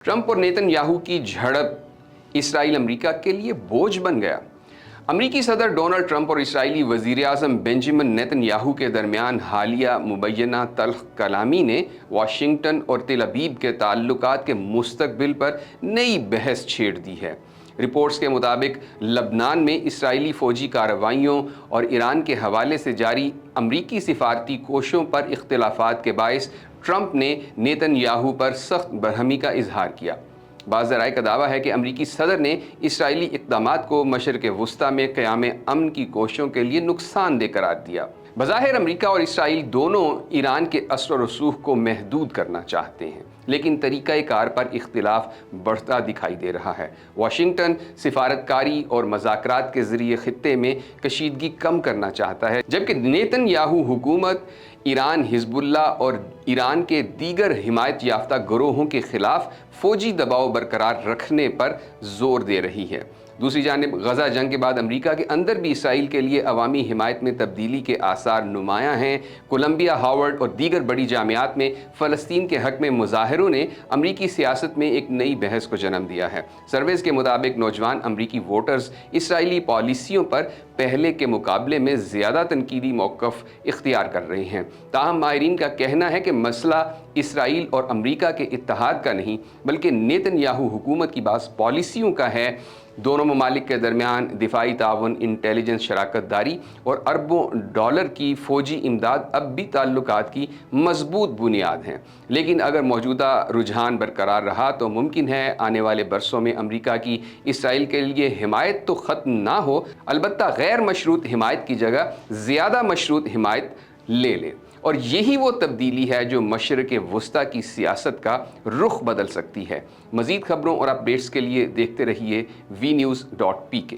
Trump اور Nitin Yahoo کی جھڑپ اسرائیل امریکہ کے لیے بوجھ بن گیا۔ امریکی صدر ڈونلڈ ٹرمپ اور اسرائیلی وزیر اعظم بنجمن نیتن یاہو کے درمیان حالیہ مبینہ تلخ کلامی نے واشنگٹن اور تل ابیب کے تعلقات کے مستقبل پر نئی بحث چھیڑ دی ہے۔ رپورٹس کے مطابق لبنان میں اسرائیلی فوجی کارروائیوں اور ایران کے حوالے سے جاری امریکی سفارتی کوششوں پر اختلافات کے باعث ٹرمپ نے نیتن یاہو پر سخت برہمی کا اظہار کیا۔ بعض ذرائع کا دعویٰ ہے کہ امریکی صدر نے اسرائیلی اقدامات کو مشرق وسطیٰ میں قیام امن کی کوششوں کے لیے نقصان دہ قرار دیا۔ بظاہر امریکہ اور اسرائیل دونوں ایران کے اثر و رسوخ کو محدود کرنا چاہتے ہیں، لیکن طریقہ کار پر اختلاف بڑھتا دکھائی دے رہا ہے۔ واشنگٹن سفارتکاری اور مذاکرات کے ذریعے خطے میں کشیدگی کم کرنا چاہتا ہے، جبکہ نیتن یاہو حکومت ایران، حزب اللہ اور ایران کے دیگر حمایت یافتہ گروہوں کے خلاف فوجی دباؤ برقرار رکھنے پر زور دے رہی ہے۔ دوسری جانب غزہ جنگ کے بعد امریکہ کے اندر بھی اسرائیل کے لیے عوامی حمایت میں تبدیلی کے آثار نمایاں ہیں۔ کولمبیا، ہارورڈ اور دیگر بڑی جامعات میں فلسطین کے حق میں مظاہروں نے امریکی سیاست میں ایک نئی بحث کو جنم دیا ہے۔ سرویز کے مطابق نوجوان امریکی ووٹرز اسرائیلی پالیسیوں پر پہلے کے مقابلے میں زیادہ تنقیدی موقف اختیار کر رہے ہیں۔ تاہم ماہرین کا کہنا ہے کہ مسئلہ اسرائیل اور امریکہ کے اتحاد کا نہیں، بلکہ نیتن یاہو حکومت کی بعض پالیسیوں کا ہے۔ دونوں ممالک کے درمیان دفاعی تعاون، انٹیلیجنس شراکت داری اور اربوں ڈالر کی فوجی امداد اب بھی تعلقات کی مضبوط بنیاد ہیں، لیکن اگر موجودہ رجحان برقرار رہا تو ممکن ہے آنے والے برسوں میں امریکہ کی اسرائیل کے لیے حمایت تو ختم نہ ہو، البتہ غیر مشروط حمایت کی جگہ زیادہ مشروط حمایت لے لے، اور یہی وہ تبدیلی ہے جو مشرق وسطیٰ کی سیاست کا رخ بدل سکتی ہے۔ مزید خبروں اور اپڈیٹس کے لیے دیکھتے رہیے VNews.pk۔